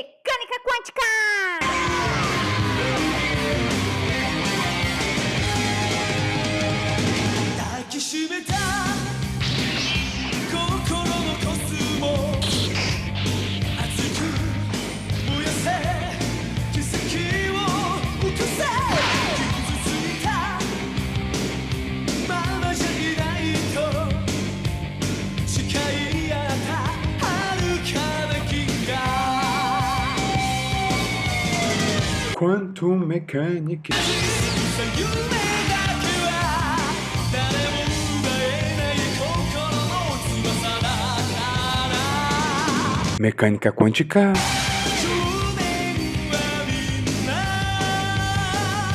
Mecânica Quântica! Quantum Mechanics. Mecânica quântica.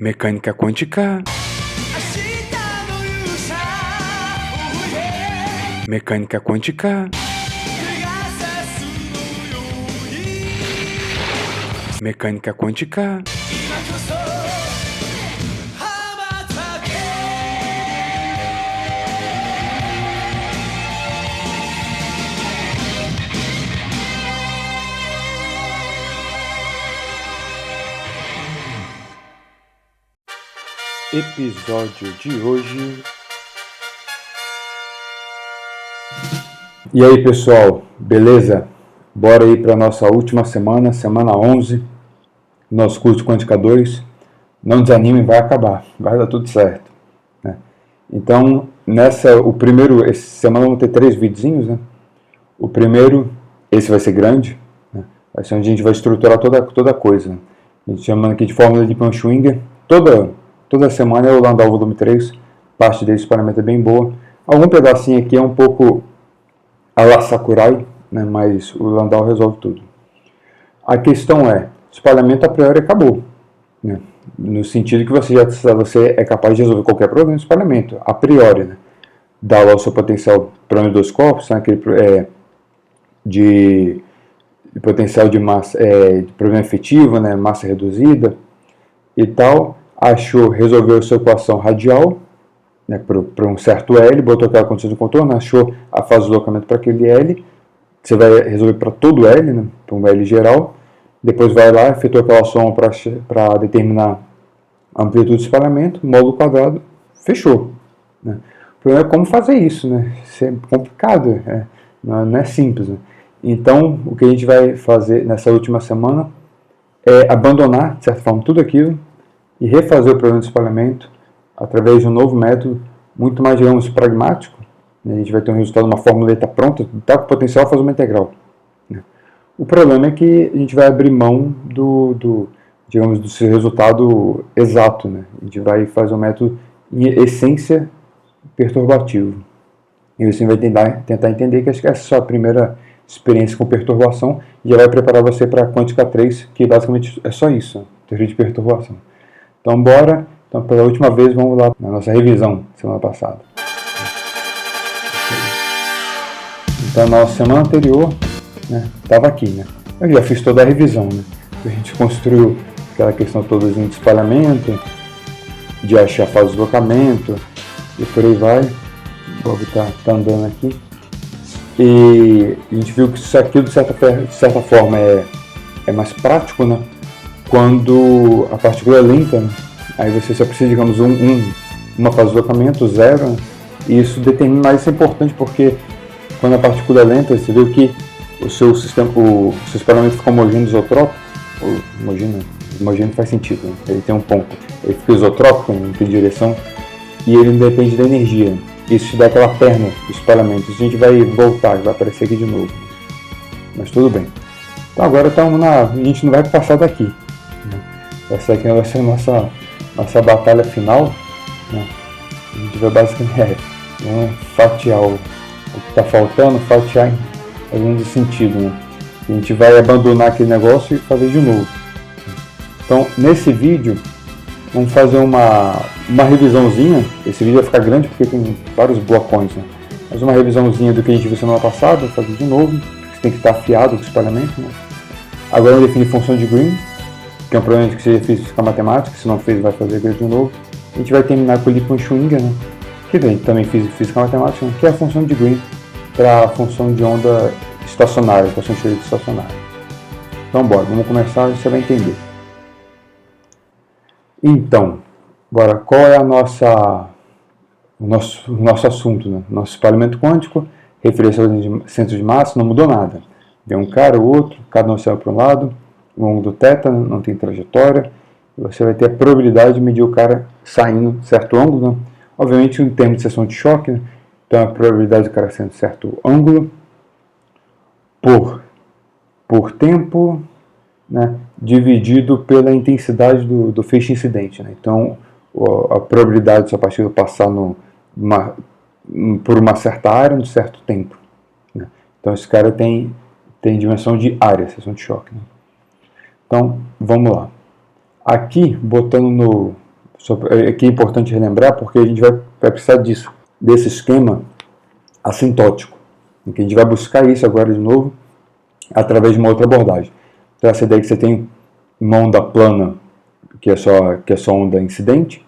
Mecânica quântica. Mecânica quântica. Mecânica quântica. Episódio de hoje. E aí, pessoal, beleza? Bora aí para nossa última semana, semana 11, nosso curso Quântica 2. Não desanime, vai acabar, vai dar tudo certo, né? Então, essa semana vão ter 3 videozinhos, né? O primeiro, esse vai ser grande, né? Vai ser onde a gente vai estruturar toda a coisa, né? A gente chama aqui de fórmula de Panschwinger. Toda semana é o Landau volume 3, parte desse paramento é bem boa. Algum pedacinho aqui é um pouco a la Sakurai, né, mas o Landau resolve tudo. A questão é, espalhamento a priori acabou, né, no sentido que você é capaz de resolver qualquer problema de espalhamento, a priori, né, dá lá o seu potencial para os dois corpos, né, aquele de potencial de massa, de problema efetivo, né, massa reduzida e tal. Resolveu a sua equação radial, né, para um certo L, botou aquela condição de contorno, achou a fase de deslocamento para aquele L, você vai resolver para todo L, né, para um L geral, depois vai lá, efetua aquela soma para determinar a amplitude de espalhamento, módulo quadrado, fechou, né. O problema é como fazer isso, né? Isso é complicado, não é simples, né? Então, o que a gente vai fazer nessa última semana é abandonar, de certa forma, tudo aquilo, e refazer o problema de espalhamento através de um novo método, muito mais, digamos, pragmático. A gente vai ter um resultado, uma formuleta pronta, está com potencial a fazer uma integral, né? O problema é que a gente vai abrir mão do seu resultado exato, né? A gente vai fazer um método em essência perturbativo. E você vai tentar entender que essa é a sua primeira experiência com perturbação e já vai preparar você para a Quântica 3, que basicamente é só isso, né? Teoria de perturbação. Então, bora. Então, pela última vez, vamos lá na nossa revisão, semana passada. Então, na nossa semana anterior, né, estava aqui, né? Eu já fiz toda a revisão, né? A gente construiu aquela questão toda de espalhamento, de achar a fase de deslocamento, e por aí vai. O Bob está andando aqui. E a gente viu que isso aqui, de certa forma, é mais prático, né? Quando a partícula é lenta, né? Aí você só precisa, digamos, uma fase de deslocamento, 0, né? E isso determina, mas isso é importante porque quando a partícula é lenta, você viu que o seu espalhamento fica homogêneo isotrópico. Homogêneo faz sentido, né? Ele tem um ponto, ele fica isotrópico em que direção e ele depende da energia. Isso te dá aquela perna do espalhamento. Isso a gente vai voltar, vai aparecer aqui de novo. Mas tudo bem. Então agora a gente não vai passar daqui. Essa aqui vai ser a nossa batalha final, né? A gente vai basicamente fatiar o que está faltando, fatiar em algum sentido, né? A gente vai abandonar aquele negócio e fazer de novo. Então, nesse vídeo, vamos fazer uma revisãozinha. Esse vídeo vai ficar grande porque tem vários blocões, né? Mas uma revisãozinha do que a gente viu semana passada, fazer de novo. Você tem que estar afiado com o espalhamento, né? Agora eu defini função de Green, que é um problema que você fez física matemática, se não fez vai fazer de novo. A gente vai terminar com o Lippmann-Schwinger, né? Que também fiz física matemática, né? Que é a função de Green para a função de onda estacionária, equação de Schrödinger estacionária. Então bora, vamos começar, você vai entender. Então, bora, qual é o nosso assunto, né? Nosso espalhamento quântico, referência ao centro de massa, não mudou nada. Vem um cara, o outro, cada um saiu para um lado, o ângulo do θ não tem trajetória, e você vai ter a probabilidade de medir o cara saindo certo ângulo, né? Obviamente em termos de seção de choque, né? Então a probabilidade do cara saindo certo ângulo por tempo, né? Dividido pela intensidade do feixe incidente, né? Então a probabilidade de sua partícula passar por uma certa área, num certo tempo, né? Então esse cara tem dimensão de área, seção de choque, né? Então vamos lá. Aqui, botando aqui é importante relembrar, porque a gente vai precisar desse esquema assintótico, em que a gente vai buscar isso agora de novo, através de uma outra abordagem. Então essa ideia que você tem uma onda plana, que é só onda incidente,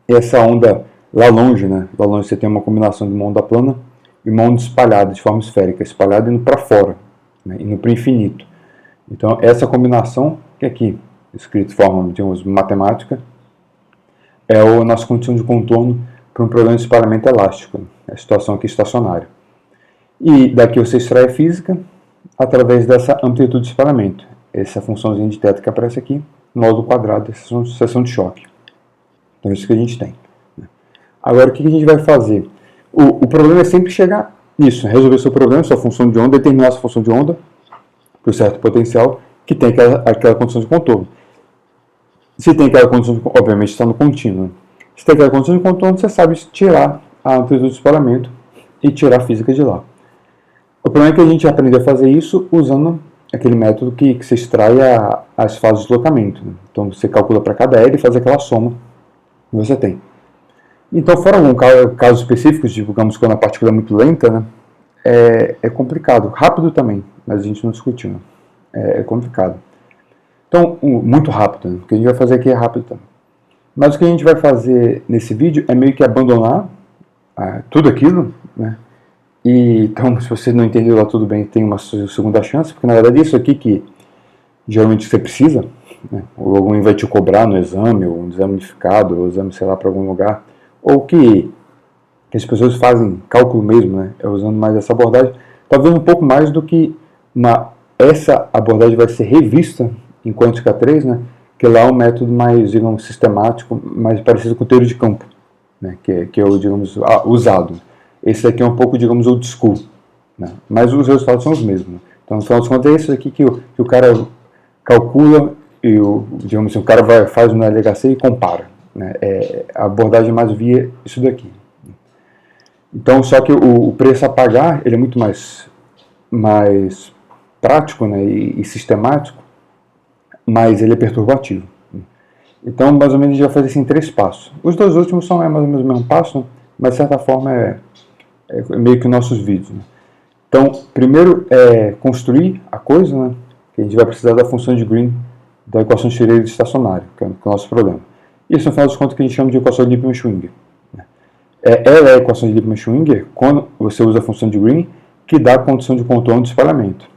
e essa onda lá longe, né? Lá longe você tem uma combinação de uma onda plana e uma onda espalhada, de forma esférica, espalhada indo para fora, né? Indo para o infinito. Então essa combinação, que aqui, escrito de forma, digamos, matemática, é a nossa condição de contorno para um problema de espalhamento elástico, né? A situação aqui estacionária. E daqui você extrai a física através dessa amplitude de espalhamento. Essa funçãozinha de θ que aparece aqui, módulo quadrado dessa seção de choque. Então é isso que a gente tem. Agora o que a gente vai fazer? O problema é sempre chegar nisso, né? Resolver seu problema, sua função de onda, determinar essa função de onda por certo potencial que tem aquela condição de contorno. Se tem aquela condição de contorno, obviamente está no contínuo, né? Se tem aquela condição de contorno, você sabe tirar a amplitude de espalhamento e tirar a física de lá. O problema é que a gente aprende a fazer isso usando aquele método que se extrai as fases de deslocamento, né? Então você calcula para cada L e faz aquela soma que você tem. Então, fora alguns casos específicos, digamos quando a partícula é muito lenta, né? É complicado. Rápido também, mas a gente não discutiu, né? É complicado. Então, muito rápido, né? O que a gente vai fazer aqui é rápido também. Mas o que a gente vai fazer nesse vídeo é meio que abandonar tudo aquilo, né? E, então, se você não entendeu lá tudo bem, tem uma segunda chance, porque na verdade isso aqui que geralmente você precisa, né? Ou alguém vai te cobrar no exame, ou um exame unificado, ou exame, sei lá, para algum lugar, ou que as pessoas fazem cálculo mesmo, né? Usando mais essa abordagem, talvez um pouco mais do que essa abordagem vai ser revista em Quântica 3, né? Que lá é um método mais, digamos, sistemático, mais parecido com o teoria de campo, né? Que é o, digamos, usado. Esse aqui é um pouco, digamos, old school, né? Mas os resultados são os mesmos, né? Então, no final das contas, é isso aqui que o cara calcula e, digamos assim, o cara faz no LHC e compara, né? A abordagem mais via isso daqui. Então, só que o preço a pagar, ele é muito mais prático, né? E sistemático, mas ele é perturbativo. Então, mais ou menos, a gente vai fazer isso em 3 passos. Os 2 últimos são mais ou menos o mesmo passo, né? Mas de certa forma é meio que nossos vídeos, né? Então, primeiro é construir a coisa, né? Que a gente vai precisar da função de Green da equação de Schrödinger estacionária, que é o nosso problema. Isso, no final das contas, que a gente chama de equação de Lippmann-Schwinger. Ela é a equação de Lippmann-Schwinger quando você usa a função de Green, que dá a condição de contorno de espalhamento.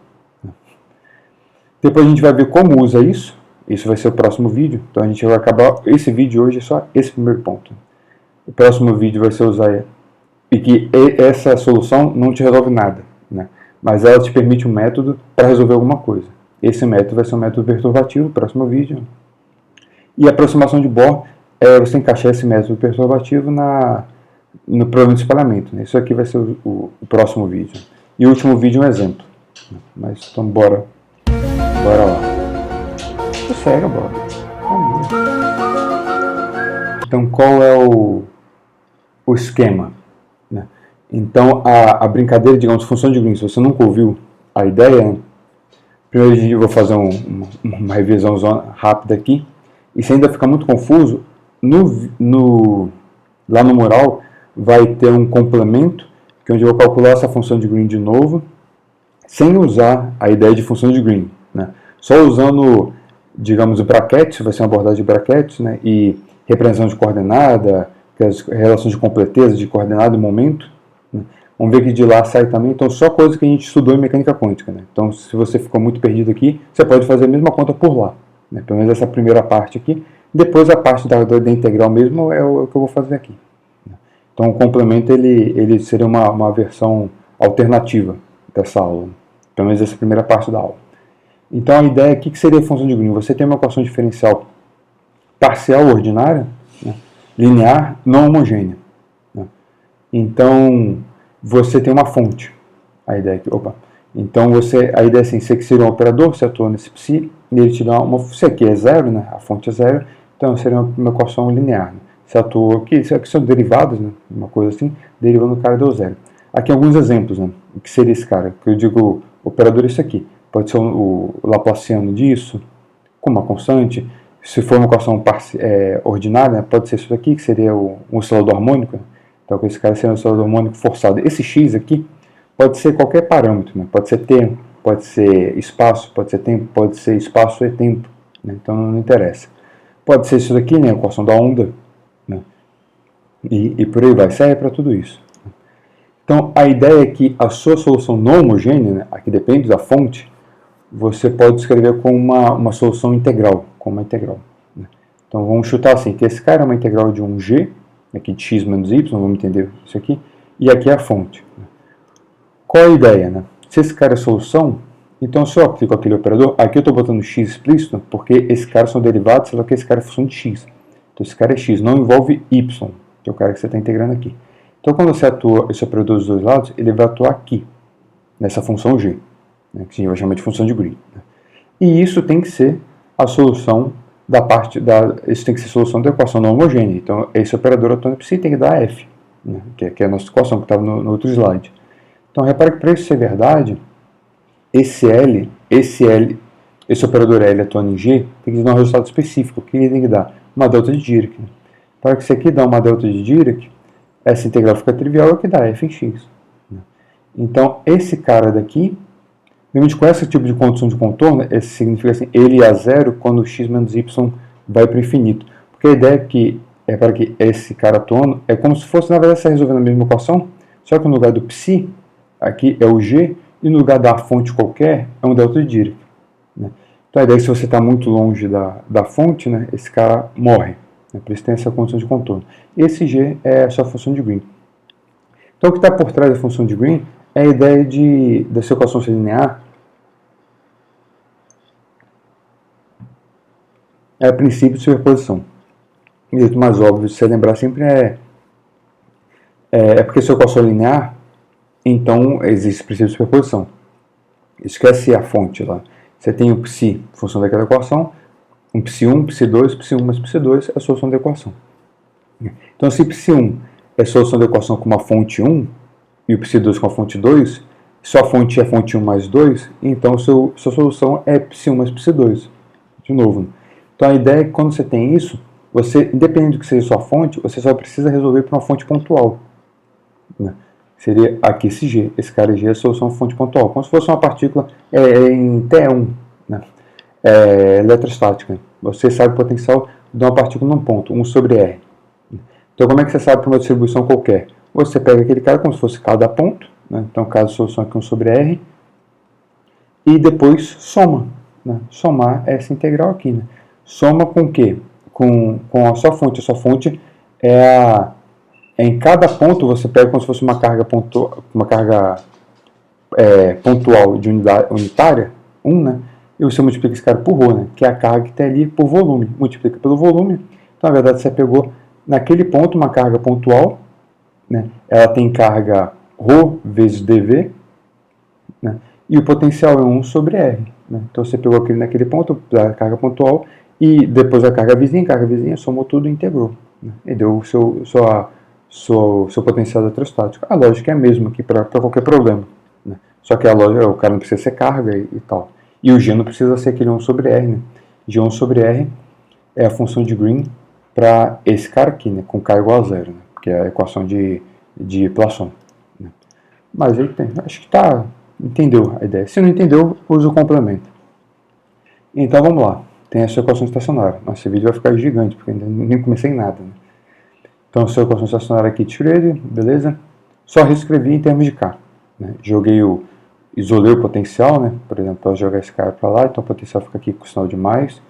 Depois a gente vai ver como usa isso. Isso vai ser o próximo vídeo. Então a gente vai acabar. Esse vídeo hoje é só esse primeiro ponto. O próximo vídeo vai ser usar. E que essa solução não te resolve nada, né? Mas ela te permite um método para resolver alguma coisa. Esse método vai ser um método perturbativo, próximo vídeo. E a aproximação de Bohr é você encaixar esse método perturbativo no problema de espalhamento, né? Isso aqui vai ser o próximo vídeo. E o último vídeo é um exemplo. Mas então bora lá. Sossega, bora. Então qual é o esquema, né? Então a brincadeira, digamos, função de Green, se você nunca ouviu a ideia, né? Primeiro eu vou fazer uma revisão rápida aqui. E se ainda ficar muito confuso, lá no mural vai ter um complemento, que é onde eu vou calcular essa função de Green de novo, sem usar a ideia de função de Green, né? Só usando, digamos, o brackets, vai ser uma abordagem de brackets, né? E representação de coordenada, as relações de completeza de coordenada e momento, né? Vamos ver que de lá sai também, então só coisa que a gente estudou em mecânica quântica, né? Então se você ficou muito perdido aqui, você pode fazer a mesma conta por lá, né? Pelo menos essa primeira parte aqui. Depois a parte da integral mesmo é o que eu vou fazer aqui. Então o complemento ele seria uma versão alternativa dessa aula, pelo menos essa primeira parte da aula. Então a ideia aqui que seria a função de Green, você tem uma equação diferencial parcial ordinária, né, linear, não homogênea. Né? Então você tem uma fonte. A ideia aqui, Então a ideia é assim, você que seria um operador, você atua nesse psi, e ele te dá se aqui é zero, né, a fonte é zero, então seria uma equação linear. Né? Você atua aqui, isso aqui são derivados, né, uma coisa assim, derivando o cara deu zero. Aqui alguns exemplos, né, o que seria esse cara, que eu digo operador isso aqui. Pode ser o laplaciano disso, com uma constante. Se for uma equação ordinária, né, pode ser isso aqui, que seria um oscilador harmônico. Então, esse cara seria um oscilador harmônico forçado. Esse x aqui pode ser qualquer parâmetro. Né? Pode ser tempo, pode ser espaço, pode ser tempo, pode ser espaço e tempo. Né? Então, não interessa. Pode ser isso daqui, né, a equação da onda. Né? E por aí vai. Serve para tudo isso. Então, a ideia é que a sua solução não homogênea, né, aqui depende da fonte, você pode escrever com uma solução integral, né? Então vamos chutar assim, que esse cara é uma integral de um g, aqui de x menos y, vamos entender isso aqui, e aqui é a fonte. Né? Qual a ideia? Né? Se esse cara é solução, então se eu aplico aquele operador, aqui eu estou botando x explícito, porque esses caras são derivados, só que esse cara é função de x. Então esse cara é x, não envolve y, que é o cara que você está integrando aqui. Então quando você atua esse operador dos dois lados, ele vai atuar aqui, nessa função g. Né, que a gente vai chamar de função de Green. Né? E isso tem que ser a solução isso tem que ser a solução da equação não homogênea. Então, esse operador autônomo psi tem que dar f, né, que é a nossa equação que estava no outro slide. Então, repare que para isso ser verdade, esse operador L atuando em G, tem que dar um resultado específico. O que ele tem que dar? Uma delta de Dirac. Né? Para que isso aqui dá uma delta de Dirac, essa integral fica trivial, é o que dá f em x. Né? Então, esse cara daqui, realmente com esse tipo de condição de contorno, significa assim, ele é a zero quando x menos y vai para o infinito. Porque a ideia é para que esse cara atuando é como se fosse, na verdade, você resolvendo a mesma equação, só que no lugar do psi, aqui é o g, e no lugar da fonte qualquer, é um delta de Dirac. Né? Então a ideia é que se você está muito longe da fonte, né, esse cara morre. Né? Por isso tem essa condição de contorno. Esse g é a sua função de Green. Então o que está por trás da função de Green é a ideia dessa equação ser linear. É o princípio de superposição. O jeito mais óbvio de você lembrar sempre é porque se a equação é linear, então existe o princípio de superposição. Esquece a fonte lá. Você tem o psi, função daquela equação, um psi1, psi2, psi1 mais psi2 é a solução da equação. Então se psi1 é a solução da equação com uma fonte 1 e o psi2 com a fonte 2, se a fonte é fonte 1 mais 2, então sua solução é psi1 mais psi2. De novo. Então a ideia é que quando você tem isso, você, independente do que seja sua fonte, você só precisa resolver para uma fonte pontual. Né? Seria aqui esse G. Esse cara G é a solução de fonte pontual. Como se fosse uma partícula em T1. Né? Eletrostática. Você sabe o potencial de uma partícula num ponto, 1 sobre R. Então como é que você sabe para uma distribuição qualquer? Você pega aquele cara como se fosse cada ponto. Né? Então cada solução aqui 1 sobre R. E depois soma. Né? Somar essa integral aqui. Né? Soma com o quê? Com a sua fonte. A sua fonte em cada ponto você pega como se fosse uma carga pontual de unitária, 1, né? E você multiplica esse cara por ρ, né? Que é a carga que está ali por volume. Multiplica pelo volume. Então, na verdade, você pegou naquele ponto uma carga pontual, né? Ela tem carga ρ vezes dV, né? E o potencial é 1 sobre R. Né? Então, você pegou naquele ponto a carga pontual e depois a carga vizinha, somou tudo e integrou. Né? E deu o seu potencial eletrostático. A lógica é a mesma aqui para qualquer problema. Né? Só que a lógica, o cara não precisa ser carga e tal. E o G não precisa ser aquele 1 sobre R. Né? G1 sobre R é a função de Green para esse cara aqui, né? Com K igual a zero, né? Que é a equação de Poisson. Né? Mas aí acho que entendeu a ideia. Se não entendeu, usa o complemento. Então vamos lá. Tem essa equação estacionária. Nossa, esse vídeo vai ficar gigante, porque ainda nem comecei em nada. Né? Então, essa equação estacionária aqui de Schrödinger, beleza? só reescrevi em termos de K. Né? Isolei o potencial, né? Por exemplo, posso jogar esse cara para lá, então o potencial fica aqui com o sinal de mais,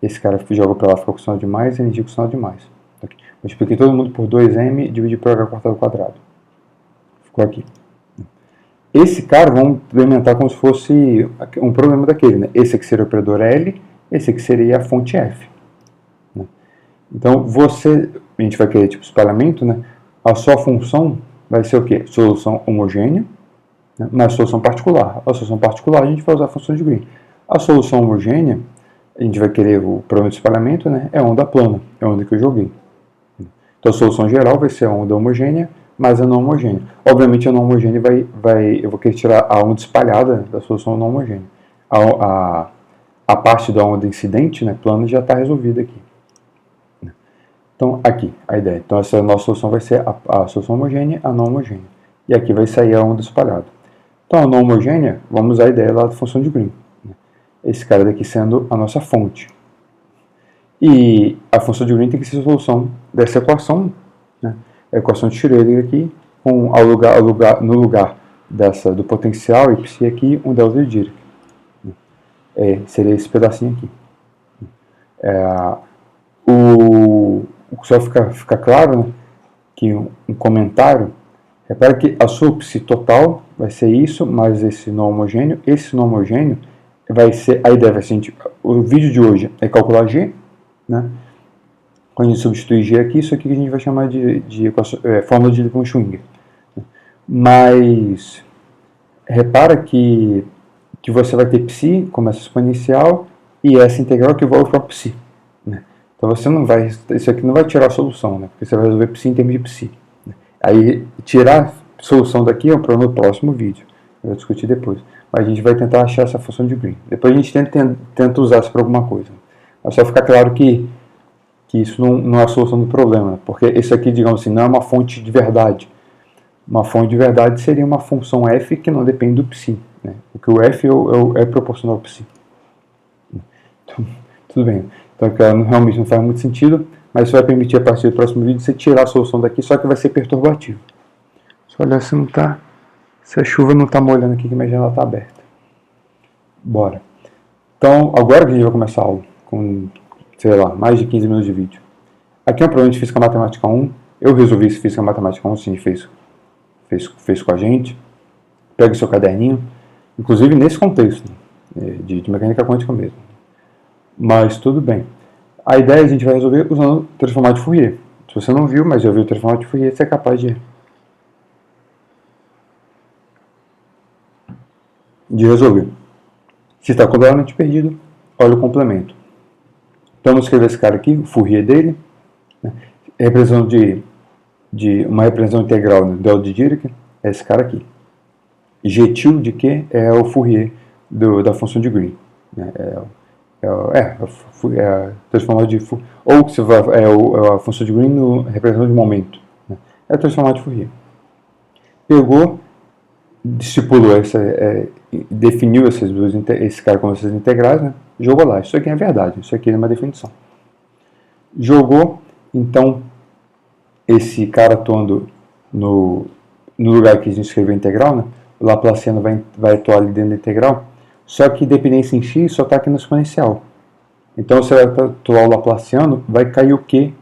esse cara joga para lá fica com o sinal de mais, energia com o sinal de mais. Aqui. Multipliquei todo mundo por 2m, dividi por h cortado ao quadrado. Ficou aqui. Esse cara vamos implementar como se fosse um problema daquele, né? Esse aqui seria o operador L, esse aqui seria a fonte F. Né? Então, a gente vai querer tipo espalhamento, né? A sua função vai ser o quê? Solução homogênea, né? Mas solução particular. A solução particular a gente vai usar a função de Green. A solução homogênea, a gente vai querer o problema de espalhamento, né? É onda plana, é a onda que eu joguei. Então, a solução geral vai ser a onda homogênea, mas a não homogênea. Obviamente, a não homogênea eu vou querer tirar a onda espalhada da solução não homogênea. A parte da onda incidente, né, plana, já está resolvida aqui. Então, aqui, a ideia. Então, essa nossa solução vai ser a solução homogênea, a não homogênea. E aqui vai sair a onda espalhada. Então, a não homogênea, vamos usar a ideia lá da função de Green. Esse cara daqui sendo a nossa fonte. E a função de Green tem que ser a solução dessa equação, né? A equação de Schrödinger aqui, no lugar do potencial e psi aqui, um delta de Dirac. Seria esse pedacinho aqui. Só fica claro, né, que um comentário, repara que a sua psi total vai ser isso, mais esse não homogêneo. Esse não homogêneo vai ser, a ideia vai ser, o vídeo de hoje é calcular G, né? Quando a gente substituir G aqui, isso aqui que a gente vai chamar de fórmula de Lippmann-Schwinger. Mas repara que você vai ter psi como essa exponencial e essa integral que envolve o próprio psi. Né? Então isso aqui não vai tirar a solução, né? Porque você vai resolver psi em termos de psi. Né? Aí tirar a solução daqui é um problema no próximo vídeo. Eu vou discutir depois. Mas a gente vai tentar achar essa função de Green. Depois a gente tenta usar isso para alguma coisa. Mas só ficar claro que isso não é a solução do problema, porque esse aqui, digamos assim, não é uma fonte de verdade. Uma fonte de verdade seria uma função f que não depende do psi, né? Porque o f é proporcional ao psi. Então, tudo bem. Então, realmente não faz muito sentido, mas isso vai permitir, a partir do próximo vídeo, você tirar a solução daqui, só que vai ser perturbativo. Só olhar se a chuva não está molhando aqui, que minha janela está aberta. Bora. Então, agora que a gente vai começar a aula, com, sei lá, mais de 15 minutos de vídeo. Aqui é um problema de Física Matemática 1. Eu resolvi esse Física Matemática 1, a gente fez com a gente. Pega o seu caderninho, inclusive nesse contexto, de mecânica quântica mesmo. Mas tudo bem. A ideia a gente vai resolver usando o transformado de Fourier. Se você não viu, mas já viu o transformado de Fourier, você é capaz de resolver. Se está completamente perdido, olha o complemento. Então, vamos escrever esse cara aqui, o Fourier dele, né? Representação de uma representação integral, né, delta de Dirac, é esse cara aqui. G tilde de que é o Fourier da função de Green. Né? Transformado de Fourier. Ou se a função de Green no representação de momento. Né? É transformado de Fourier. Pegou, discipulou definiu esse cara como essas integrais, né? Jogou lá. Isso aqui é verdade, isso aqui é uma definição. Jogou, então, esse cara atuando no lugar que a gente escreveu integral, né? O laplaciano vai atuar ali dentro da integral, só que dependência em x só está aqui no exponencial. Então, você vai atuar o laplaciano, vai cair o q,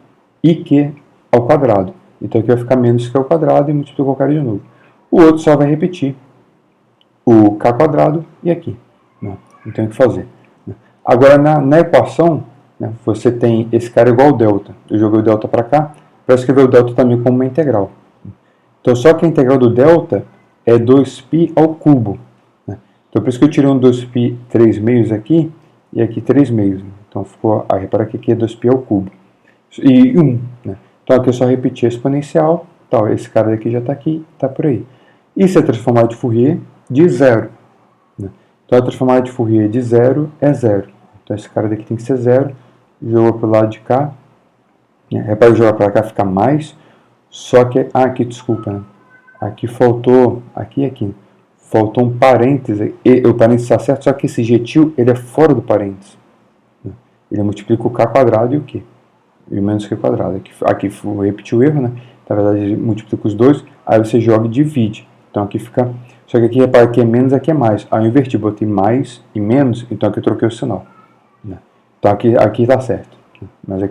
iq ao quadrado. Então, aqui vai ficar menos que ao quadrado e multiplica o cara de novo. O outro só vai repetir o k quadrado e aqui. Né? Não tem o que fazer. Agora, na equação, né, você tem esse cara igual ao delta. Eu joguei o delta para cá, para escrever o delta também como uma integral. Então, só que a integral do delta é 2π ao cubo. Né? Então, por isso que eu tirei um 2π 3 meios aqui, e aqui 3 meios. Né? Então, ficou, repara que aqui é 2π ao cubo. E 1. Né? Então, aqui eu só repeti a exponencial. Então, esse cara daqui já está aqui, está por aí. Isso é transformado de Fourier de 0. Né? Então, a transformada de Fourier de 0 é 0. Então, esse cara daqui tem que ser 0. Joga para o lado de cá. Repara que jogar para cá fica mais. Só que... aqui, desculpa. Né? Aqui faltou... Aqui. Faltou um parêntese. O parêntese está certo, só que esse G-til, ele é fora do parêntese. Né? Ele multiplica o k quadrado e o q. E o menos q quadrado. Aqui eu repeti o erro, né? Então, na verdade multiplica os dois, aí você joga e divide. Então aqui fica, só que aqui repara que é menos, aqui é mais. Aí eu inverti, botei mais e menos, então aqui eu troquei o sinal. Né? Então aqui está certo, mas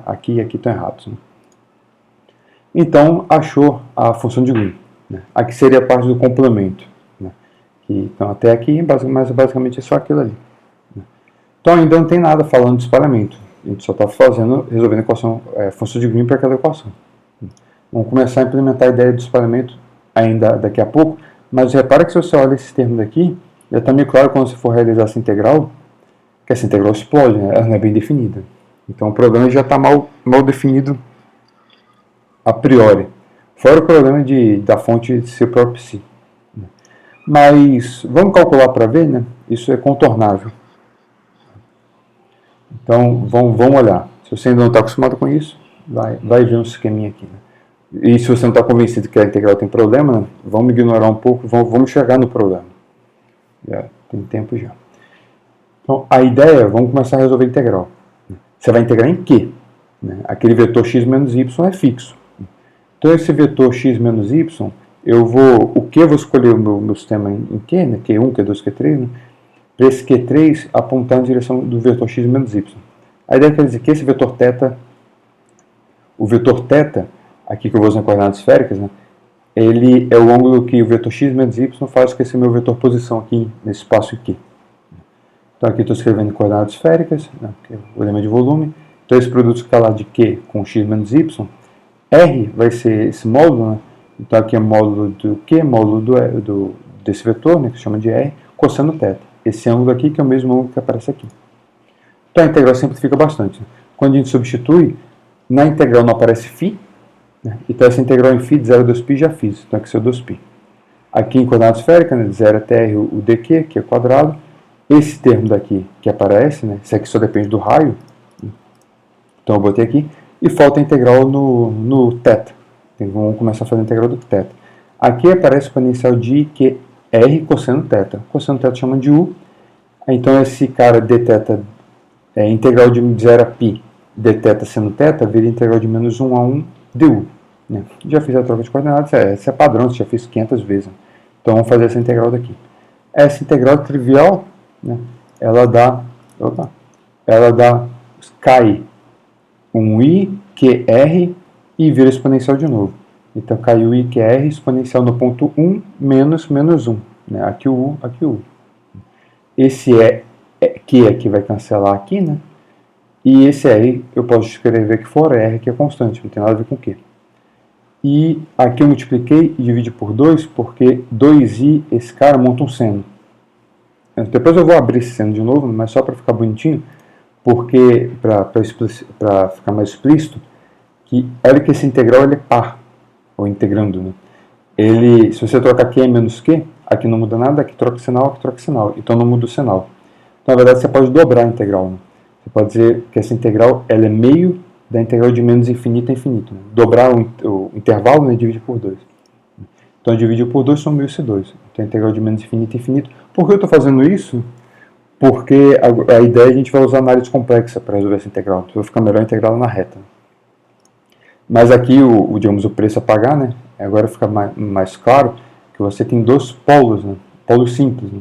aqui e aqui estão errados. Né? Então achou a função de Green. Né? Aqui seria a parte do complemento. Né? Então até aqui, mas basicamente é só aquilo ali. Né? Então ainda não tem nada falando de espalhamento. A gente só está resolvendo a equação, função de Green para aquela equação. Vamos começar a implementar a ideia do espalhamento ainda daqui a pouco, mas repara que se você olha esse termo daqui, já está meio claro quando você for realizar essa integral, que essa integral explode, né? Ela não é bem definida. Então o problema já está mal definido a priori. Fora o problema da fonte de ser próprio psi. Mas vamos calcular para ver, né? Isso é contornável. Então vamos olhar. Se você ainda não está acostumado com isso, vai ver um esqueminha aqui. Né? E se você não está convencido que a integral tem problema, né? Vamos ignorar um pouco, vamos chegar no problema. Já tem tempo já. Então a ideia, vamos começar a resolver a integral. Você vai integrar em quê? Né? Aquele vetor x menos y é fixo. Então esse vetor x menos y, o que eu vou escolher o meu sistema em Q, né? Q1, Q2, Q3, né? Para esse Q3 apontar em direção do vetor x menos y. A ideia quer dizer que esse vetor θ, o vetor θ, aqui que eu vou usar em coordenadas esféricas, né? Ele é o ângulo que o vetor x menos y faz com esse meu vetor posição aqui nesse espaço aqui. Então aqui estou escrevendo em coordenadas esféricas, né? Que é o elemento de volume. Então esse produto escalar de Q com x menos y, R vai ser esse módulo, né? Então aqui é módulo do Q, módulo desse vetor, né? Que se chama de R, cosseno θ. Esse ângulo aqui que é o mesmo ângulo que aparece aqui. Então a integral simplifica bastante. Né? Quando a gente substitui, na integral não aparece φ, né? Então essa integral em φ de 0 a 2π já fiz, então aqui é 2π. Aqui em coordenada esférica, né? De 0 até R o dq, que é quadrado. Esse termo daqui que aparece, né? Esse aqui só depende do raio, né? Então eu botei aqui. E falta a integral no θ. Então, vamos começar a fazer a integral do θ. Aqui aparece o exponencial de QR cosseno θ. Cosseno θ chama de U. Então esse cara dθ é integral de 0 a π dθ sendo θ, vira integral de menos 1 a 1 du. Né? Já fiz a troca de coordenadas, essa é padrão, você já fez 500 vezes. Então vamos fazer essa integral daqui. Essa integral trivial, né? ela dá cai um i QR e vira exponencial de novo. Então caiu i QR exponencial no ponto 1 menos 1. Né? Aqui o U, aqui o U. Esse Q aqui vai cancelar aqui, né? E esse R eu posso escrever que fora, R que é constante, não tem nada a ver com Q. E aqui eu multipliquei e dividi por 2, porque 2i, esse cara monta um seno. Depois eu vou abrir esse seno de novo, mas só para ficar bonitinho, porque para ficar mais explícito, que olha que esse integral ele é par, ou integrando, né? Se você trocar Q menos Q, aqui não muda nada, aqui troca sinal, então não muda o sinal. Então, na verdade, você pode dobrar a integral. Né? Você pode dizer que essa integral ela é meio da integral de menos infinito a infinito. Né? Dobrar o intervalo, né, divide por 2. Então, dividir por 2 são esse 2. Então, a integral de menos infinito a infinito. Por que eu estou fazendo isso? Porque a ideia é a gente vai usar análise complexa para resolver essa integral. Então vai ficar melhor integrá-la na reta. Mas aqui, digamos, o preço a pagar, né? Agora fica mais claro que você tem dois polos, né? Polos simples. Né?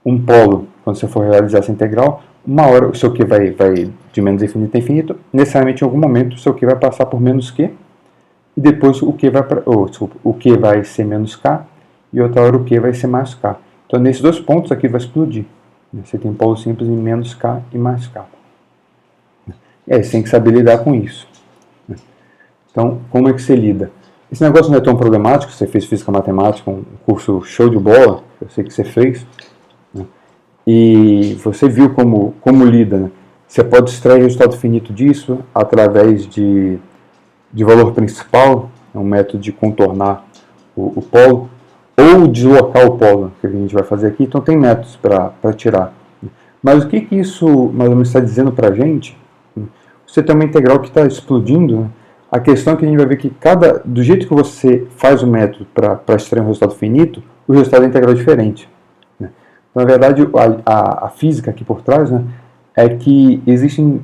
Um polo, quando você for realizar essa integral, uma hora o seu Q vai de menos infinito a infinito, necessariamente em algum momento o seu Q vai passar por menos Q, e depois o Q o Q vai ser menos K, e outra hora o Q vai ser mais K. Então nesses dois pontos aqui vai explodir. Você tem polo simples em menos K e mais K. E aí você tem que saber lidar com isso. Então, como é que você lida? Esse negócio não é tão problemático, você fez física matemática, um curso show de bola, eu sei que você fez, né? E você viu como lida. Né? Você pode extrair resultado finito disso através de valor principal, é um método de contornar o polo, ou deslocar o polo, que a gente vai fazer aqui. Então tem métodos para tirar. Mas o que isso mais ou menos está dizendo para a gente? Você tem uma integral que está explodindo. Né? A questão é que a gente vai ver que do jeito que você faz o método para extrair um resultado finito, o resultado da integral é diferente. Né? Então, na verdade, a física aqui por trás, né, é que existem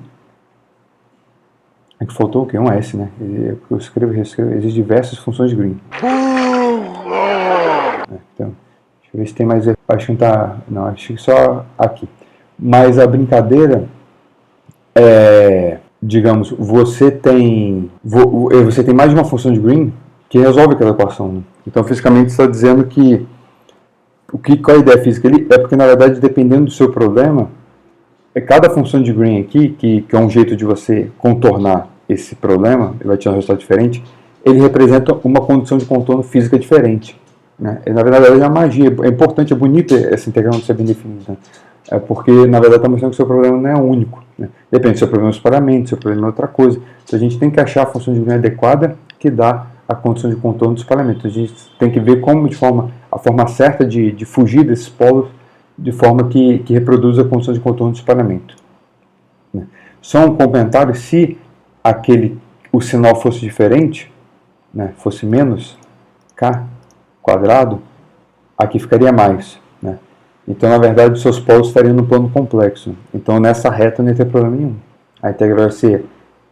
Aqui faltou o quê? Um S, né? Eu escrevo e reescrevo. Existem diversas funções de green. Então, deixa eu ver se tem mais. Acho que não tá. Não, acho que só aqui. Mas a brincadeira é, digamos, você tem mais de uma função de green que resolve aquela equação. Né? Então, fisicamente, está dizendo que qual é a ideia física? É porque, na verdade, dependendo do seu problema, cada função de green aqui, que é um jeito de você contornar esse problema, ele vai te dar um resultado diferente, ele representa uma condição de contorno física diferente. Né? E, na verdade, é uma magia. É importante, é bonito essa integral não ser bem definida. Né? É porque, na verdade, está mostrando que o seu problema não é único. Né? Depende do seu problema é o espalhamento, do seu problema é outra coisa. Então, a gente tem que achar a função de green adequada que dá a condição de contorno do espalhamento. A gente tem que ver como, a forma certa de fugir desses polos de forma que reproduz a condição de contorno do espalhamento. Né? Só um comentário, se o sinal fosse diferente, né, fosse menos k quadrado, aqui ficaria mais. Né? Então, na verdade, os seus polos estariam no plano complexo. Então, nessa reta não ia ter problema nenhum. A integral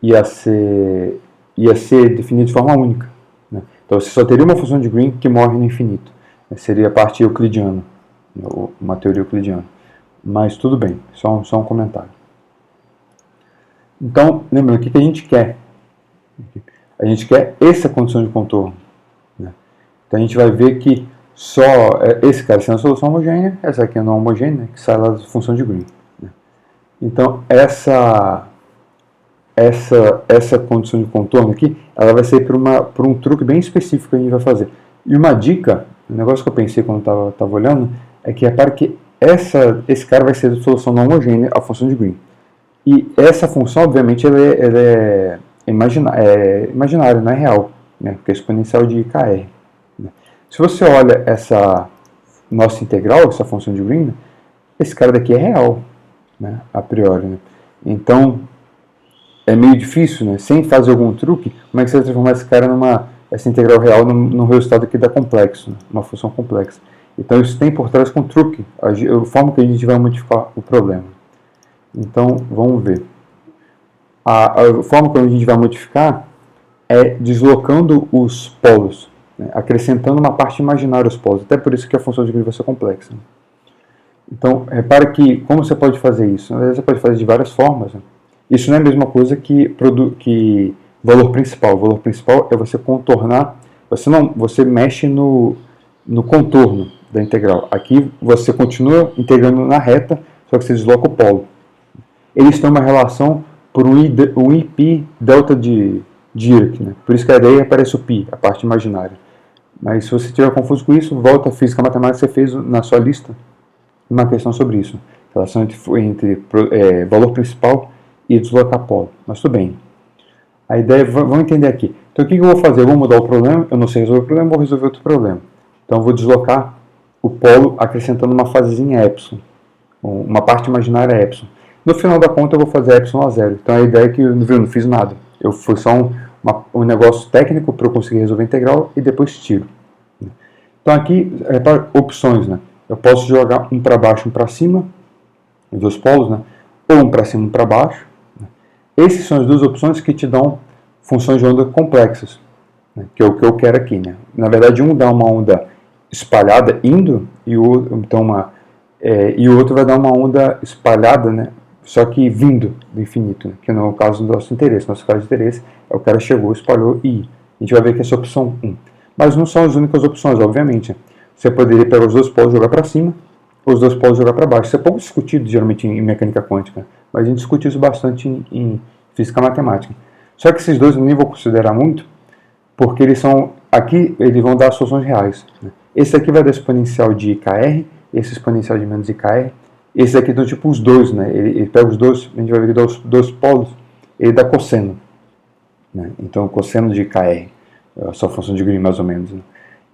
ia ser definida de forma única. Né? Então, você só teria uma função de green que morre no infinito. Seria a parte euclidiana, uma teoria euclidiana. Mas tudo bem, só um comentário. Então, lembrando, o que a gente quer? A gente quer essa condição de contorno. Né? Então, a gente vai ver que só esse cara sendo a solução homogênea, essa aqui é não homogênea, que sai lá da função de green. Né? Então, essa condição de contorno aqui, ela vai ser por um truque bem específico que a gente vai fazer. E uma dica, um negócio que eu pensei quando estava olhando, é que repare que esse cara vai ser a solução não homogênea, a função de green. E essa função, obviamente, ela é imaginária, não é real, né? Porque é exponencial de KR. Né? Se você olha essa nossa integral, essa função de green, esse cara daqui é real, né? A priori. Né? Então, é meio difícil, né? Sem fazer algum truque, como é que você vai transformar esse cara essa integral real num resultado aqui da complexo, né? Uma função complexa. Então isso tem por trás com truque, a forma que a gente vai modificar o problema. Então vamos ver. A forma que a gente vai modificar é deslocando os polos, né? Acrescentando uma parte imaginária aos polos. Até por isso que a função de green vai ser complexa. Né? Então repare que como você pode fazer isso? Na verdade, você pode fazer de várias formas. Né? Isso não é a mesma coisa que valor principal. O valor principal é você contornar, você mexe no contorno da integral. Aqui você continua integrando na reta, só que você desloca o polo. Eles têm uma relação por um IP delta de Dirac, né? Por isso que daí aparece o π, a parte imaginária. Mas se você estiver confuso com isso, volta à física matemática que você fez na sua lista, uma questão sobre isso. Relação entre valor principal e deslocar polo. Mas tudo bem. A ideia, vamos entender aqui. Então o que eu vou fazer? Eu vou mudar o problema, eu não sei resolver o problema, vou resolver outro problema. Então eu vou deslocar o polo acrescentando uma fasezinha epsilon, uma parte imaginária epsilon. No final da conta eu vou fazer epsilon a zero. Então a ideia é que eu não fiz nada. Eu fui só um negócio técnico para eu conseguir resolver a integral e depois tiro. Então aqui, opções, né? Eu posso jogar um para baixo e um para cima, os dois polos, né? Ou um para cima e um para baixo. Essas são as duas opções que te dão funções de onda complexas, né? Que é o que eu quero aqui. Né? Na verdade, um dá uma onda espalhada indo e o outro vai dar uma onda espalhada, né? Só que vindo do infinito, né? Que não é o caso do nosso interesse. Nosso caso de interesse é o cara chegou, espalhou e ir. A gente vai ver que essa é a opção 1. Mas não são as únicas opções, obviamente. Você poderia pegar os dois polos e jogar para cima, ou os dois polos e jogar para baixo. Isso é pouco discutido, geralmente, em mecânica quântica. Mas a gente discute isso bastante em física matemática. Só que esses dois eu nem vou considerar muito, porque eles são... Aqui, eles vão dar soluções reais. Né? Esse aqui vai dar exponencial de IKR, esse exponencial de menos IKR. Esses aqui dão tipo os dois, né? Ele pega os dois, a gente vai ver que dá os dois polos, ele dá cosseno. Né? Então, cosseno de IKR, a sua função de Green, mais ou menos. Né?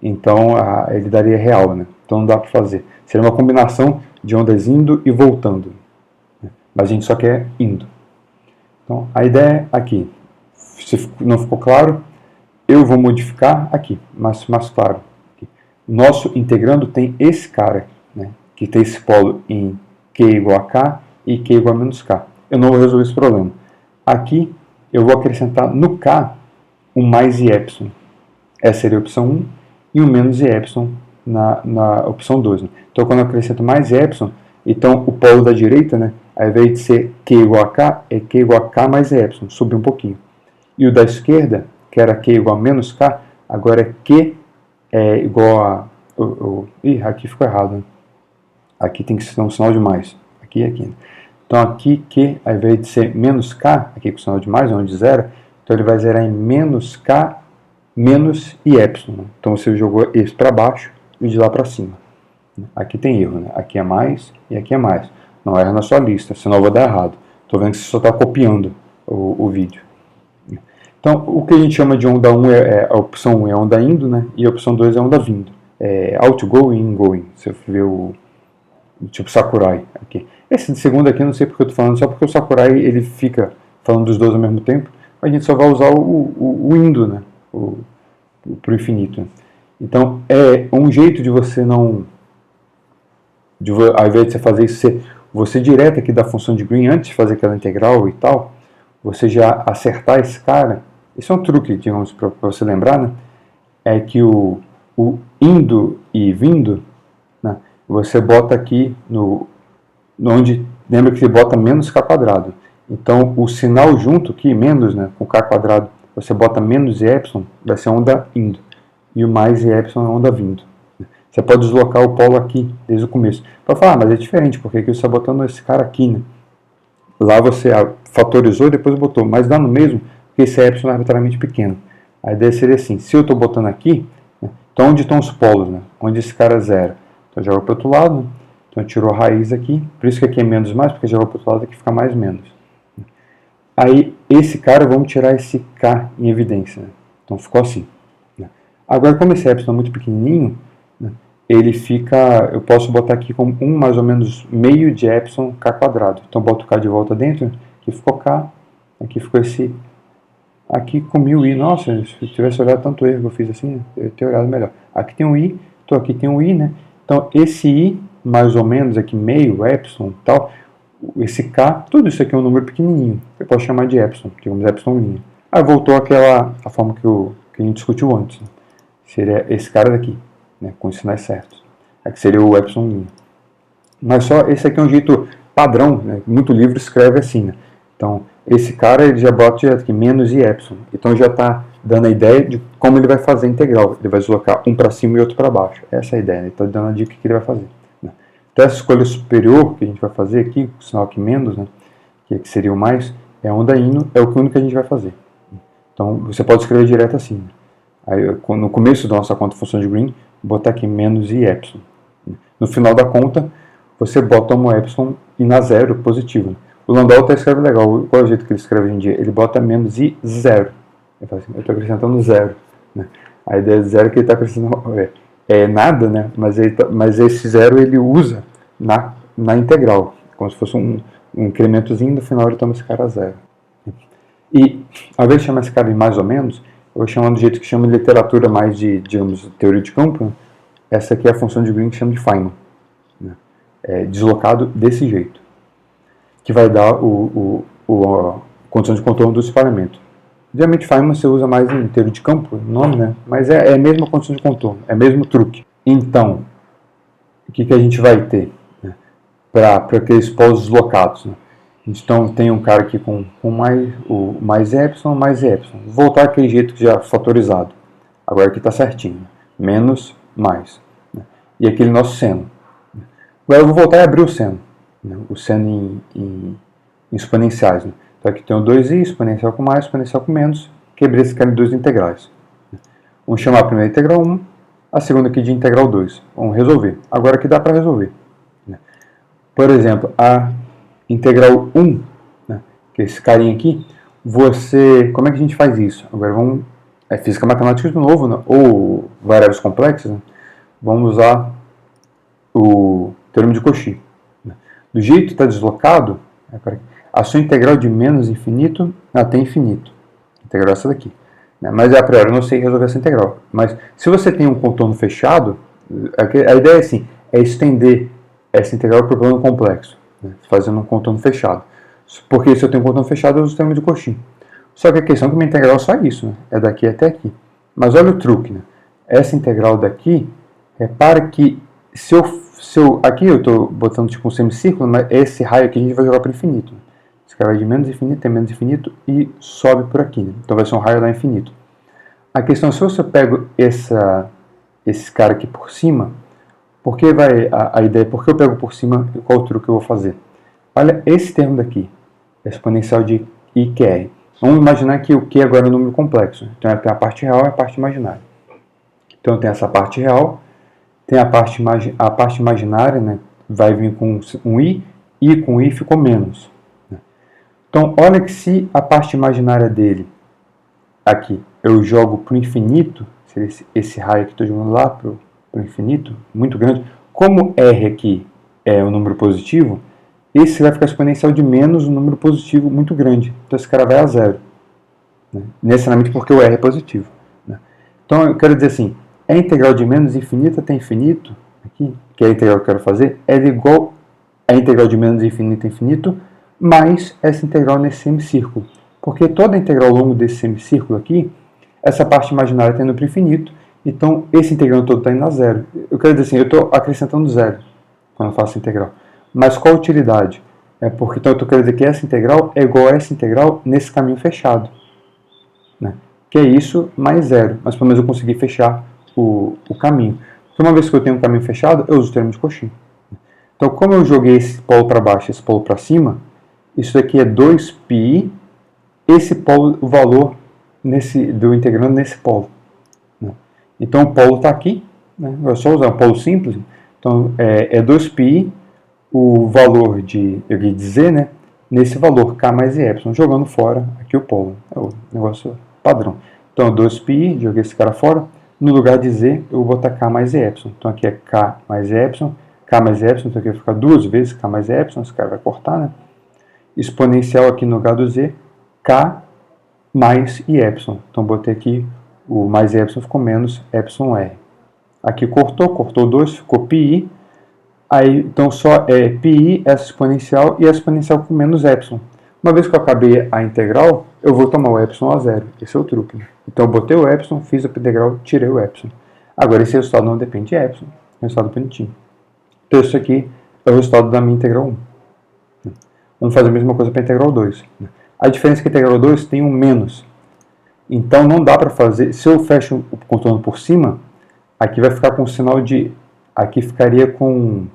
Então, ele daria real, né? Então não dá para fazer. Seria uma combinação de ondas indo e voltando. Né? Mas a gente só quer indo. Então, a ideia é aqui. Se não ficou claro, eu vou modificar aqui, mais claro. Aqui. Nosso integrando tem esse cara, né? Que tem esse polo em Q igual a K e Q igual a menos K. Eu não vou resolver esse problema. Aqui eu vou acrescentar no k um mais i epsilon. Essa seria a opção 1 e um menos i epsilon na opção 2. Né? Então, quando eu acrescento mais i epsilon, então o polo da direita, né, ao invés de ser q igual a k, é q igual a k mais i epsilon, subiu um pouquinho. E o da esquerda, que era q igual a menos k, agora é q igual a... Ih, aqui ficou errado. Né? Aqui tem que ser um sinal de mais. Aqui e aqui. Né? Então aqui q, ao invés de ser menos k, aqui com sinal de mais, onde zera, então ele vai zerar em menos k menos i epsilon. Né? Então você jogou esse para baixo e de lá para cima. Aqui tem erro, né? Aqui é mais e aqui é mais. Não erra na sua lista, senão eu vou dar errado. Estou vendo que você só está copiando o vídeo. Então, o que a gente chama de onda 1 a opção 1 é onda indo, né? E a opção 2 é onda vindo. Outgoing e ingoing. Você vê o tipo Sakurai aqui. Esse segundo aqui eu não sei porque eu estou falando, só porque o Sakurai ele fica falando dos dois ao mesmo tempo. A gente só vai usar o indo, né? Para o infinito. Então, é um jeito de você não... ao invés de você fazer isso, você direto aqui da função de Green, antes de fazer aquela integral e tal, você já acertar esse cara. Isso é um truque, digamos, para você lembrar, né? É que o indo e vindo, né? Você bota aqui onde, lembra que você bota menos k quadrado. Então, o sinal junto aqui, menos, né, com k quadrado, você bota menos i epsilon, vai ser onda indo. E o mais i epsilon é onda vindo. Você pode deslocar o polo aqui, desde o começo. Para falar, mas é diferente, porque aqui você está botando esse cara aqui, né? Lá você fatorizou e depois botou, mas dá no mesmo, porque esse epsilon é arbitrariamente pequeno. A ideia seria assim, se eu estou botando aqui, né, então onde estão os polos, né? Onde esse cara é zero? Então joga para o outro lado, né? Então tirou a raiz aqui, por isso que aqui é menos mais, porque joga para o outro lado aqui fica mais menos. Aí esse cara, vamos tirar esse k em evidência, né? Então ficou assim. Né? Agora, como esse epsilon é muito pequenininho, né, ele fica, eu posso botar aqui como mais ou menos meio de epsilon k quadrado. Então boto o k de volta dentro, aqui ficou k, aqui ficou esse, aqui com 1000i. Nossa, se eu tivesse olhado tanto erro que eu fiz assim, eu teria olhado melhor. Aqui tem um i, então aqui tem um i, né? Então esse i, mais ou menos aqui meio, epsilon e tal, esse k, tudo isso aqui é um número pequenininho. Eu posso chamar de epsilon, digamos epsilon'. Aí voltou a forma que a gente discutiu antes. Né? Seria esse cara daqui, né, com os sinais certos. Aqui seria o epsilon'. Mas só esse aqui é um jeito padrão, né? Muito livro escreve assim. Né? Então, esse cara ele já bota direto aqui, menos i epsilon. Então já está dando a ideia de como ele vai fazer a integral. Ele vai deslocar um para cima e outro para baixo. Essa é a ideia. Ele está dando a dica que ele vai fazer. Então essa escolha superior que a gente vai fazer aqui, o sinal aqui menos, né, que seria o mais, é onda indo, é o único que a gente vai fazer. Então você pode escrever direto assim. Né? Aí, no começo da nossa conta função de Green, botar aqui menos i epsilon. No final da conta, você bota um epsilon e na zero positivo. Né? O Landau está escrevendo legal. Qual é o jeito que ele escreve hoje em dia? Ele bota menos i zero. Ele fala assim, eu estou acrescentando zero. Né? A ideia de zero é que ele está acrescentando... nada, né? Mas esse zero ele usa na integral, como se fosse um incrementozinho, no final ele toma esse cara a zero. E, ao invés de chamar esse cara de mais ou menos, eu vou chamar do jeito que chama de literatura mais de, digamos, teoria de campo, né? Essa aqui é a função de Green que chama de Feynman. Né? Deslocado desse jeito. Que vai dar a condição de contorno do espalhamento. Geralmente Feynman você usa mais em teoria de campo, nome, né? Mas é a mesma condição de contorno, é o mesmo truque. Então, o que a gente vai ter, né, para aqueles polos deslocados? Né? Então tem um cara aqui com mais epsilon, mais epsilon. Vou voltar aquele jeito que já fatorizado. Agora aqui está certinho. Menos, mais. Né? E aquele nosso seno. Agora eu vou voltar e abrir o seno. Né? O seno em exponenciais. Né? Então aqui tem o 2i, exponencial com mais, exponencial com menos. Quebrei esse cara em duas integrais. Vamos chamar a primeira integral 1, a segunda aqui de integral 2. Vamos resolver. Agora aqui dá para resolver. Por exemplo, a integral 1, né, que é esse carinha aqui, como é que a gente faz isso? Agora vamos... física matemática de novo, né, ou variáveis complexas. Né, vamos usar o teorema de Cauchy. Né. Do jeito que está deslocado, a sua integral de menos infinito até infinito. A integral é essa daqui. Né? Mas a priori eu não sei resolver essa integral. Mas se você tem um contorno fechado, a ideia é assim, é estender essa integral para o plano complexo, né? Fazendo um contorno fechado. Porque se eu tenho um contorno fechado, eu uso o teorema de Cauchy. Só que a questão é que uma integral é só isso, né? É daqui até aqui. Mas olha o truque, né? Essa integral daqui, repara que se eu aqui eu estou botando tipo um semicírculo, mas esse raio aqui a gente vai jogar para o infinito. Né? Esse cara vai de menos infinito até menos infinito e sobe por aqui. Né? Então vai ser um raio lá infinito. A questão é se eu pego esse cara aqui por cima, porque a ideia é porque eu pego por cima e qual o truque eu vou fazer? Olha esse termo daqui, exponencial de IQR. Vamos imaginar que o Q agora é um número complexo. Então tem a parte real e a parte imaginária. Então tem essa parte real, tem a parte imaginária, né? Vai vir com um I, e com I ficou menos. Né? Então olha que se a parte imaginária dele, aqui, eu jogo para o infinito, esse raio que estou jogando lá para o infinito, muito grande, como R aqui é um número positivo, esse vai ficar exponencial de menos um número positivo muito grande. Então esse cara vai a zero. Né? Necessariamente porque o R é positivo. Né? Então eu quero dizer assim, a integral de menos infinito até infinito, aqui, que é a integral que eu quero fazer, é igual a integral de menos infinito a infinito, mais essa integral nesse semicírculo. Porque toda a integral ao longo desse semicírculo aqui, essa parte imaginária está indo para o infinito, então esse integral todo está indo a zero. Eu quero dizer assim, eu estou acrescentando zero quando eu faço a integral. Mas qual a utilidade? É porque então eu estou querendo dizer que essa integral é igual a essa integral nesse caminho fechado. Né? Que é isso mais zero, mas pelo menos eu consegui fechar o caminho. Porque uma vez que eu tenho um caminho fechado, eu uso o termo de Cauchy. Então, como eu joguei esse polo para baixo e esse polo para cima, isso aqui é 2π, esse polo, o valor do integrando nesse polo. Né? Então, o polo está aqui, né? Eu só usar um polo simples, então é 2π, o valor eu ia dizer, né? Nesse valor, k mais e epsilon, jogando fora aqui o polo. É o negócio padrão. Então, 2π, joguei esse cara fora. No lugar de z, eu vou botar k mais e epsilon. Então, aqui é k mais e epsilon. K mais e epsilon, então aqui vai ficar duas vezes k mais e epsilon. Esse cara vai cortar, né? Exponencial aqui no lugar do z, k mais e epsilon. Então, botei aqui o mais e epsilon, ficou menos epsilon r. Aqui cortou 2, ficou πi. Aí, então, só é πi, essa exponencial, e essa exponencial com menos epsilon. Uma vez que eu acabei a integral, eu vou tomar o epsilon a zero. Esse é o truque. Né? Então, eu botei o epsilon, fiz a integral, tirei o epsilon. Agora, esse resultado não depende de epsilon. É um resultado bonitinho. Então, isso aqui é o resultado da minha integral 1. Vamos fazer a mesma coisa para a integral 2. A diferença é que a integral 2 tem um menos. Então, não dá para fazer... Se eu fecho o contorno por cima, aqui vai ficar com o sinal de... Aqui ficaria com...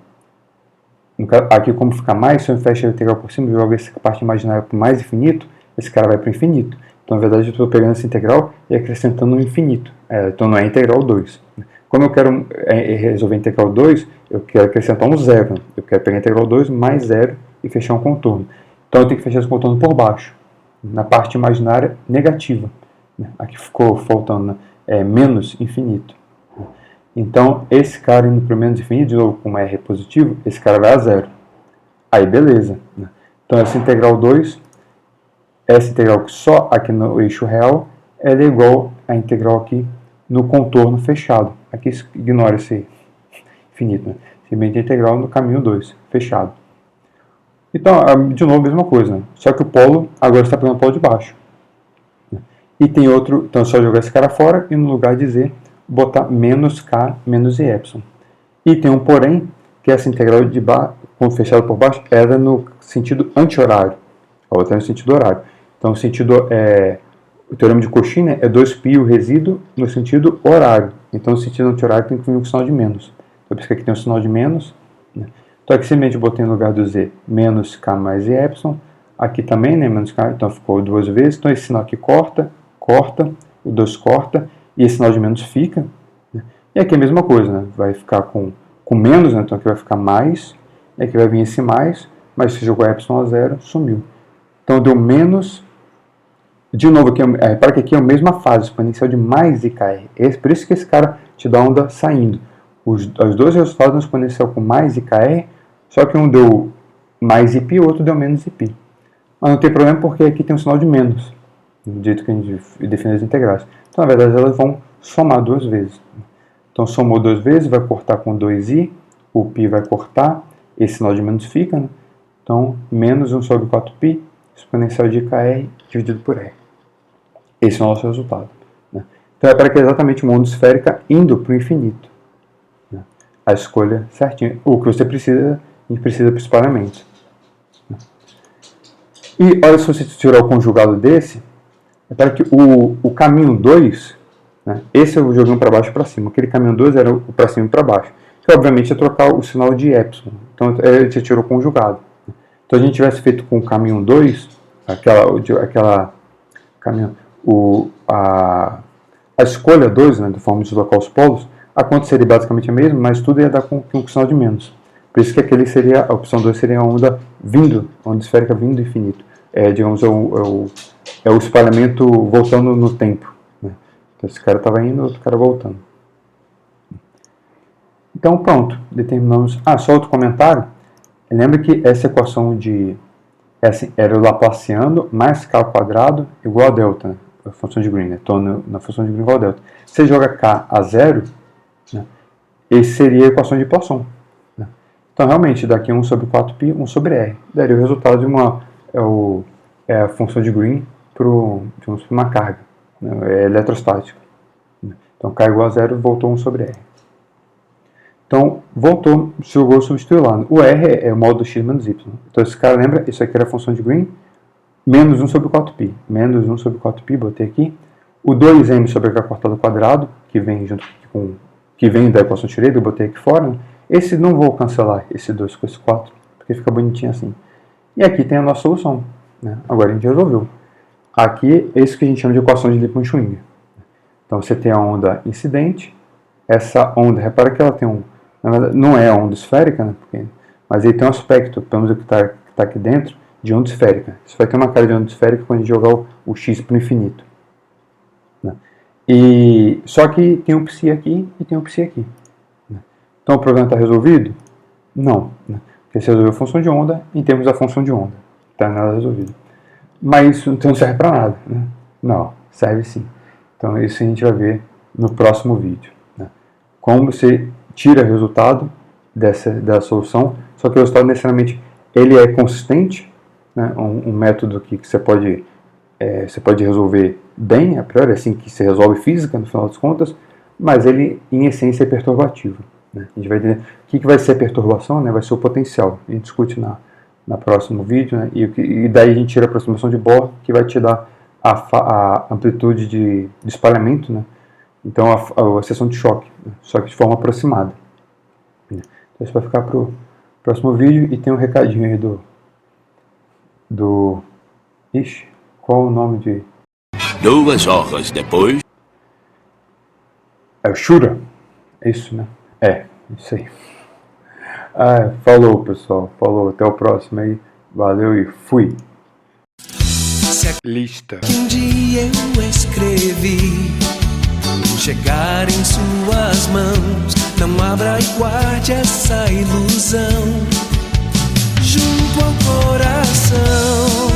Aqui, como fica mais, se eu fecho a integral por cima e jogo essa parte imaginária para o mais infinito, esse cara vai para o infinito. Então, na verdade, eu estou pegando essa integral e acrescentando no infinito. Então, não é integral 2. Como eu quero resolver a integral 2, eu quero acrescentar um zero. Eu quero pegar a integral 2 mais zero e fechar um contorno. Então, eu tenho que fechar esse contorno por baixo, na parte imaginária negativa. Aqui ficou faltando menos infinito. Então, esse cara indo para o menos infinito, de novo, com R positivo, esse cara vai a zero. Aí, beleza. Então, essa integral 2, essa integral que só aqui no eixo real, ela é igual à integral aqui no contorno fechado. Aqui ignora esse infinito. Né? Simplesmente a integral no caminho 2, fechado. Então, de novo, a mesma coisa. Né? Só que o polo agora está pegando o polo de baixo. E tem outro, então é só jogar esse cara fora e no lugar de z, botar menos k menos e epsilon. E tem um porém, que essa integral de baixo, com fechado por baixo, era no sentido anti-horário. A outra é no sentido horário. Então, o teorema de Cauchy, né, é 2π o resíduo no sentido horário. Então, no sentido anti-horário tem que vir com sinal de menos. Então, por isso que aqui tem um sinal de menos. Né? Então, aqui simplesmente eu botei no lugar do z menos k mais e epsilon. Aqui também, né, menos k, então ficou duas vezes. Então, esse sinal aqui corta, o 2 corta, e esse sinal de menos fica. Né? E aqui é a mesma coisa, né? Vai ficar com menos, né? Então aqui vai ficar mais, e aqui vai vir esse mais, mas se jogou epsilon a zero, sumiu. Então deu menos, de novo, aqui, repara que aqui é a mesma fase, exponencial de mais IKR. Por isso que esse cara te dá onda saindo. Os dois resultados no exponencial com mais IKR, só que um deu mais IP, o outro deu menos IP. Mas não tem problema porque aqui tem um sinal de menos, do jeito que a gente define as integrais. Então, na verdade, elas vão somar duas vezes. Então, somou duas vezes, vai cortar com 2i, o π vai cortar, esse sinal de menos fica, né? Então, menos 1 sobre 4π, exponencial de IKR dividido por R. Esse é o nosso resultado, né? Então é para que exatamente uma onda esférica indo para o infinito, né? A escolha certinha, o que você precisa, a gente precisa para o espalhamento, né? E olha, se você tirar o conjugado desse, é para que o caminho 2, né, esse eu joguei para baixo e para cima, aquele caminho 2 era o para cima e para baixo, que obviamente é trocar o sinal de epsilon, então você tirou o conjugado. Então, se a gente tivesse feito com o caminho 2, aquela caminho, a escolha 2, né, da forma de deslocar os polos, a conta seria basicamente a mesma, mas tudo ia dar com um sinal de menos. Por isso que a opção 2 seria a onda esférica vindo do infinito. Digamos, é o espalhamento voltando no tempo, né? Então, esse cara estava indo, outro cara voltando. Então, pronto, determinamos... só outro comentário. Lembra que essa equação era o Laplaciano mais k ao quadrado igual a delta, né? A função de Green, né? Então, na função de Green igual a delta. Se você joga k a zero, né, esse seria a equação de Poisson, né? Então, realmente, daqui 1 sobre 4π, 1 sobre r. Daria o resultado de a função de Green para uma carga, né? É eletrostática, né? Então, k igual a zero, voltou 1 sobre r. Então, voltou, jogou, substituiu lá. O R é o módulo x menos y. Então, esse cara lembra, isso aqui era a função de Green, menos 1 sobre 4π. Menos 1 sobre 4π, botei aqui. O 2m sobre h cortado ao quadrado, que vem da equação tirei, eu botei aqui fora, né? Esse não vou cancelar, esse 2 com esse 4, porque fica bonitinho assim. E aqui tem a nossa solução, né? Agora a gente resolveu. Aqui, é isso que a gente chama de equação de Lippmann-Schwinger. Então, você tem a onda incidente. Essa onda, repara que ela tem na verdade, não é a onda esférica, né? Mas ele tem um aspecto, pelo menos o que está aqui dentro, de onda esférica. Isso vai ter uma cara de onda esférica quando a gente jogar o x para o infinito, né? E só que tem um psi aqui e tem um psi aqui, né? Então o problema está resolvido? Não, né? Porque você resolveu a função de onda em termos da função de onda. Está nada resolvido. Mas isso não serve para nada, né? Não, serve sim. Então isso a gente vai ver no próximo vídeo, né? Como você tira o resultado da solução, só que o resultado necessariamente ele é consistente, né? Um método que você pode resolver bem, a priori, assim que se resolve física no final das contas, mas ele em essência é perturbativo, né? A gente vai entender o que vai ser a perturbação, né? Vai ser o potencial, a gente discute na próximo vídeo, né? E daí a gente tira a aproximação de Bohr, que vai te dar a amplitude de espalhamento, né? Então, a seção de choque, né? Só que de forma aproximada. Então, isso vai ficar para o próximo vídeo. E tem um recadinho aí Ixi, qual o nome de... 2 horas depois... É o Shura? É isso, né? Isso aí. Falou, pessoal. Falou, até o próximo aí. Valeu e fui. Lista. Um dia eu escrevi, chegar em suas mãos, não abra e guarde essa ilusão junto ao coração.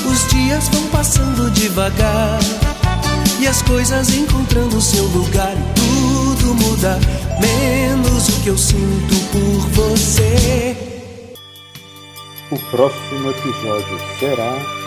Os dias vão passando devagar e as coisas encontrando seu lugar, e tudo muda, menos o que eu sinto por você. O próximo episódio será...